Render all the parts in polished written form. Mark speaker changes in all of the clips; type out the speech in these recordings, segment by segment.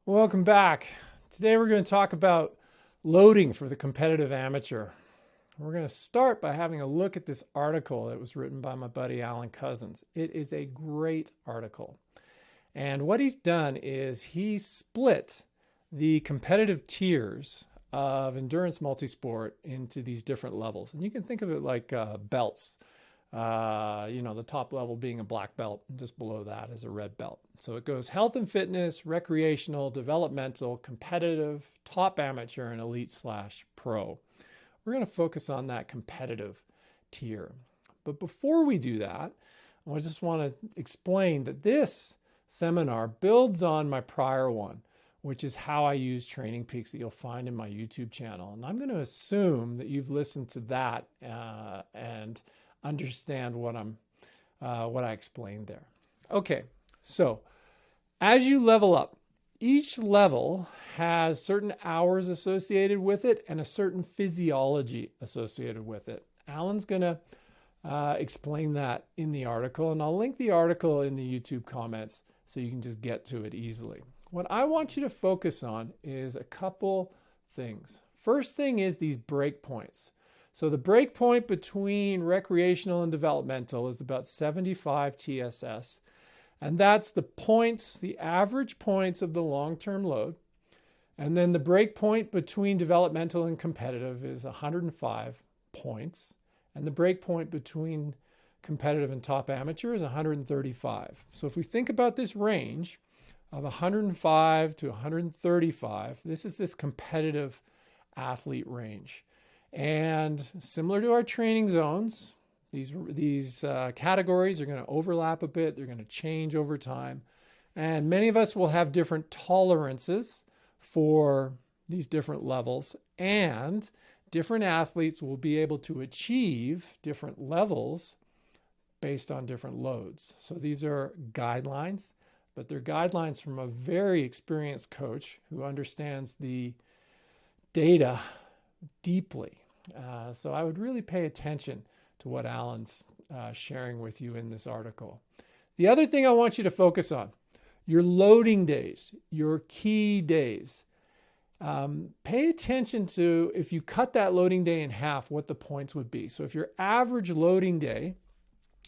Speaker 1: Welcome back. Today we're going to talk about loading for the competitive amateur. We're going to start by having a look at this article that was written by my buddy Alan Cousins. It is a great article. And what he's done is he split the competitive tiers of endurance multisport into these different levels. And you can think of it like belts. The top level being a black belt, and just below that is a red belt. So it goes health and fitness, recreational, developmental, competitive, top amateur, and elite/pro. We're going to focus on that competitive tier. But before we do that, I just want to explain that this seminar builds on my prior one, which is how I use Training Peaks that you'll find in my YouTube channel. And I'm going to assume that you've listened to that and understand what I explained there. Okay, so as you level up, each level has certain hours associated with it and a certain physiology associated with it. Alan's going to explain that in the article, and I'll link the article in the YouTube comments so you can just get to it easily. What I want you to focus on is a couple things. First thing is these break points. So the break point between recreational and developmental is about 75 TSS. And that's the points, the average points of the long-term load. And then the break point between developmental and competitive is 105 points. And the break point between competitive and top amateur is 135. So if we think about this range of 105 to 135, this is this competitive athlete range. And similar to our training zones, these categories are going to overlap a bit. They're going to change over time. And many of us will have different tolerances for these different levels. And different athletes will be able to achieve different levels based on different loads. So these are guidelines, but they're guidelines from a very experienced coach who understands the data deeply. So I would really pay attention to what Alan's sharing with you in this article. The other thing I want you to focus on, your loading days, your key days. Pay attention to, if you cut that loading day in half, what the points would be. So if your average loading day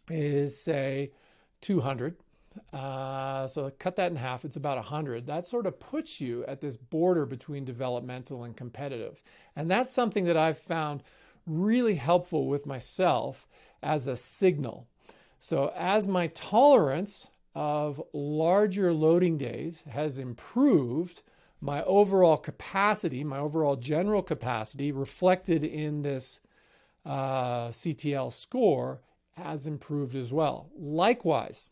Speaker 1: is, say, 200, so cut that in half, it's about 100. That sort of puts you at this border between developmental and competitive. And that's something that I've found really helpful with myself as a signal. So as my tolerance of larger loading days has improved, my overall capacity, my overall general capacity reflected in this CTL score has improved as well. Likewise,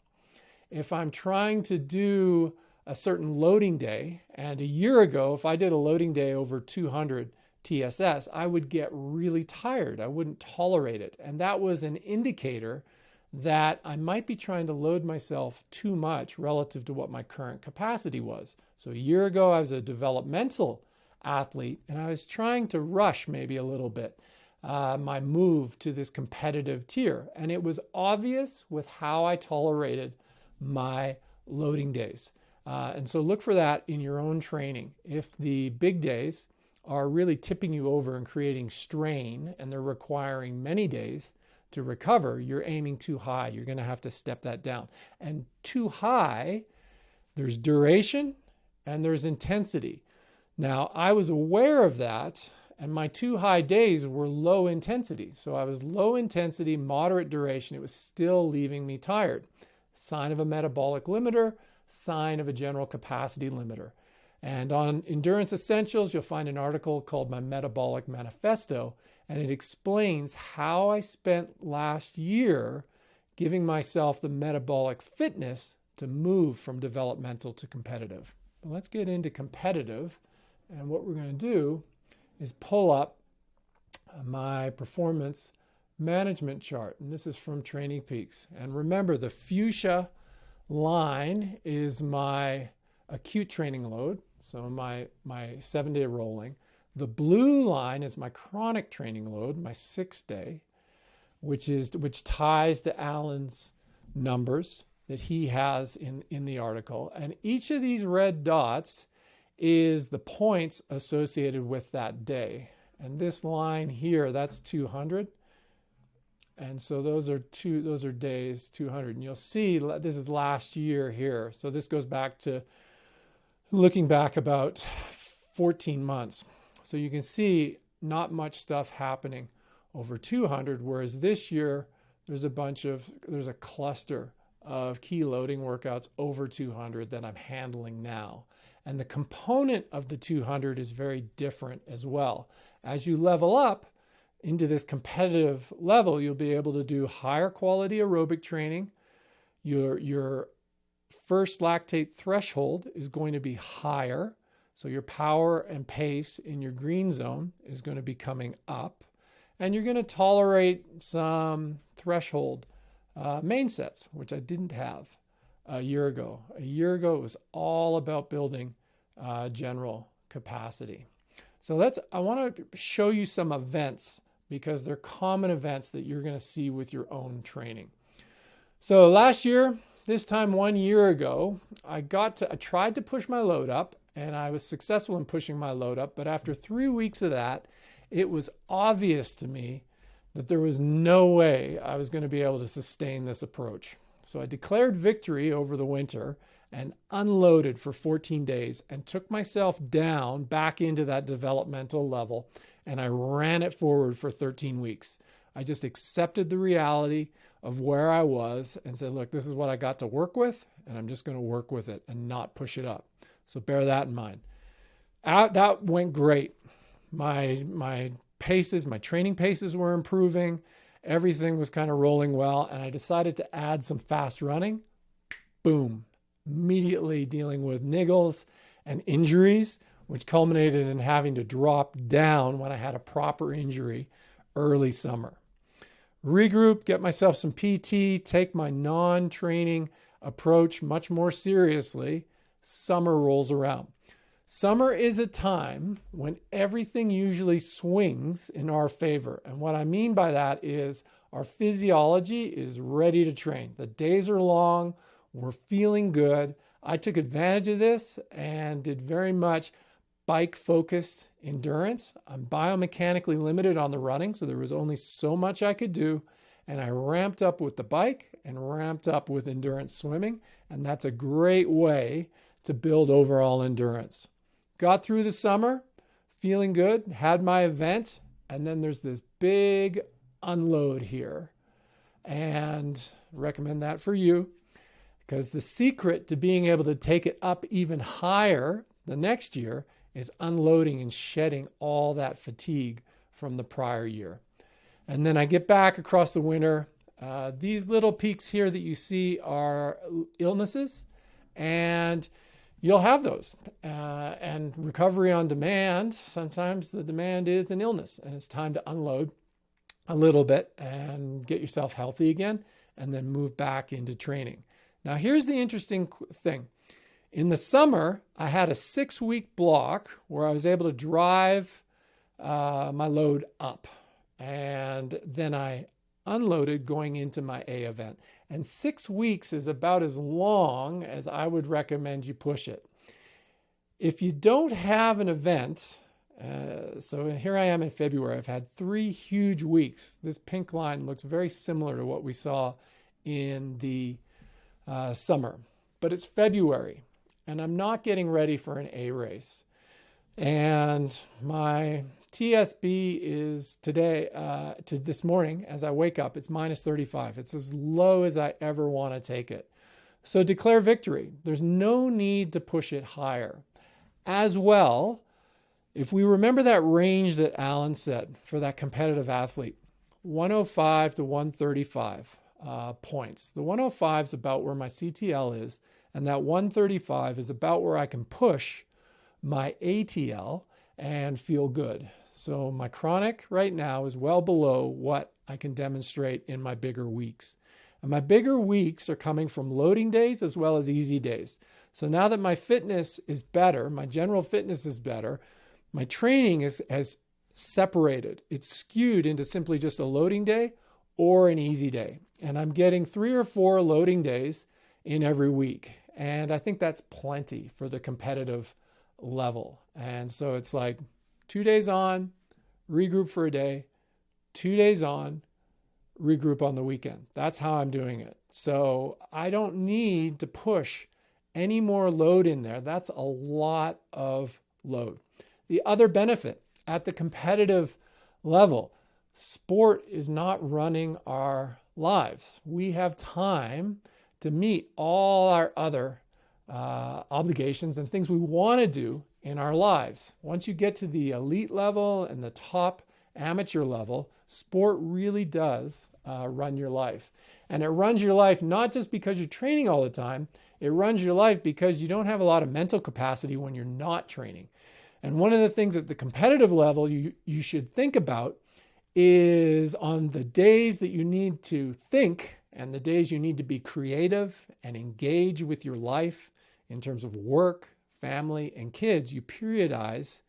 Speaker 1: if I'm trying to do a certain loading day, and a year ago, if I did a loading day over 200 TSS, I would get really tired. I wouldn't tolerate it. And that was an indicator that I might be trying to load myself too much relative to what my current capacity was. So a year ago, I was a developmental athlete, and I was trying to rush maybe a little bit my move to this competitive tier. And it was obvious with how I tolerated my loading days. And so look for that in your own training. If the big days are really tipping you over and creating strain, and they're requiring many days to recover, you're aiming too high. You're going to have to step that down. And too high, there's duration and there's intensity. Now, I was aware of that, and my too high days were low intensity. So I was low intensity, moderate duration. It was still leaving me tired. Sign of a metabolic limiter, sign of a general capacity limiter. And on Endurance Essentials, you'll find an article called My Metabolic Manifesto, and it explains how I spent last year giving myself the metabolic fitness to move from developmental to competitive. But let's get into competitive, and what we're going to do is pull up my performance management chart, and this is from Training Peaks. And remember, the fuchsia line is my acute training load, so my 7-day rolling. The blue line is my chronic training load, my 6-day, which ties to Alan's numbers that he has in the article. And each of these red dots is the points associated with that day. And this line here, that's 200. And so those are days, 200. And you'll see this is last year here. So this goes back to looking back about 14 months. So you can see not much stuff happening over 200, whereas this year there's a cluster of key loading workouts over 200 that I'm handling now. And the component of the 200 is very different as well. As you level up into this competitive level, you'll be able to do higher quality aerobic training. Your first lactate threshold is going to be higher. So your power and pace in your green zone is going to be coming up. And you're going to tolerate some threshold main sets, which I didn't have a year ago. A year ago, it was all about building general capacity. So I want to show you some events because they're common events that you're going to see with your own training. So last year, this time 1 year ago, I tried to push my load up, and I was successful in pushing my load up. But after 3 weeks of that, it was obvious to me that there was no way I was going to be able to sustain this approach. So I declared victory over the winter and unloaded for 14 days and took myself down back into that developmental level, and I ran it forward for 13 weeks. I just accepted the reality of where I was and said, look, this is what I got to work with, and I'm just going to work with it and not push it up. So bear that in mind. That went great. My paces, my training paces were improving. Everything was kind of rolling well, and I decided to add some fast running. Boom. Immediately dealing with niggles and injuries, which culminated in having to drop down when I had a proper injury early summer. Regroup, get myself some PT, take my non-training approach much more seriously. Summer rolls around. Summer is a time when everything usually swings in our favor. And what I mean by that is our physiology is ready to train. The days are long. We're feeling good. I took advantage of this and did very much bike-focused endurance. I'm biomechanically limited on the running, so there was only so much I could do. And I ramped up with the bike and ramped up with endurance swimming. And that's a great way to build overall endurance. Got through the summer, feeling good, had my event, and then there's this big unload here. And recommend that for you, because the secret to being able to take it up even higher the next year is unloading and shedding all that fatigue from the prior year. And then I get back across the winter. These little peaks here that you see are illnesses, and you'll have those. And recovery on demand, sometimes the demand is an illness, and it's time to unload a little bit and get yourself healthy again, and then move back into training. Now, here's the interesting thing. In the summer, I had a 6-week block where I was able to drive my load up, and then I unloaded going into my A event. And 6 weeks is about as long as I would recommend you push it. If you don't have an event, so here I am in February, I've had 3 huge weeks. This pink line looks very similar to what we saw in the summer, but it's February and I'm not getting ready for an A race. And my TSB is today, to this morning, as I wake up, it's minus 35. It's as low as I ever want to take it. So declare victory. There's no need to push it higher. As well, if we remember that range that Alan said for that competitive athlete, 105 to 135 points. The 105 is about where my CTL is, and that 135 is about where I can push my ATL and feel good. So my chronic right now is well below what I can demonstrate in my bigger weeks. And my bigger weeks are coming from loading days as well as easy days. So now that my fitness is better, my general fitness is better, my training has separated. It's skewed into simply just a loading day or an easy day. And I'm getting 3 or 4 loading days in every week. And I think that's plenty for the competitive level. And so it's like 2 days on, regroup for a day, 2 days on, regroup on the weekend. That's how I'm doing it. So I don't need to push any more load in there. That's a lot of load. The other benefit at the competitive level, sport is not running our lives. We have time to meet all our other obligations and things we want to do in our lives. Once you get to the elite level and the top amateur level, sport really does run your life. And it runs your life not just because you're training all the time, it runs your life because you don't have a lot of mental capacity when you're not training. And one of the things at the competitive level you should think about is on the days that you need to think and the days you need to be creative and engage with your life in terms of work, family, and kids, you periodize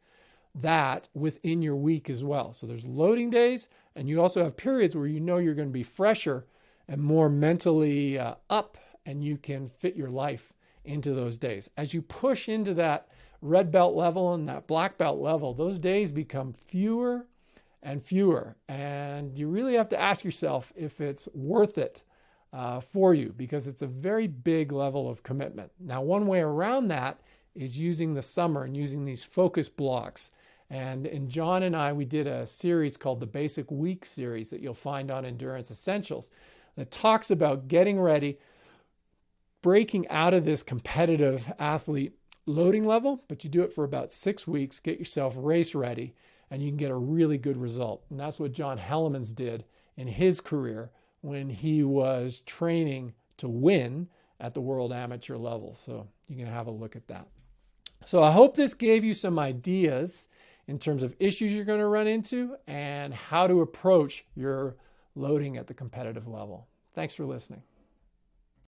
Speaker 1: that within your week as well. So there's loading days, and you also have periods where you know you're going to be fresher and more mentally up, and you can fit your life into those days. As you push into that red belt level and that black belt level, those days become fewer and fewer, and you really have to ask yourself if it's worth it for you, because it's a very big level of commitment. Now, one way around that is using the summer and using these focus blocks. And John and I, we did a series called the Basic Week series that you'll find on Endurance Essentials that talks about getting ready, breaking out of this competitive athlete loading level, but you do it for about 6 weeks, get yourself race ready, and you can get a really good result. And that's what John Hellemans did in his career when he was training to win at the world amateur level. So you can have a look at that. So I hope this gave you some ideas in terms of issues you're going to run into and how to approach your loading at the competitive level. Thanks for listening.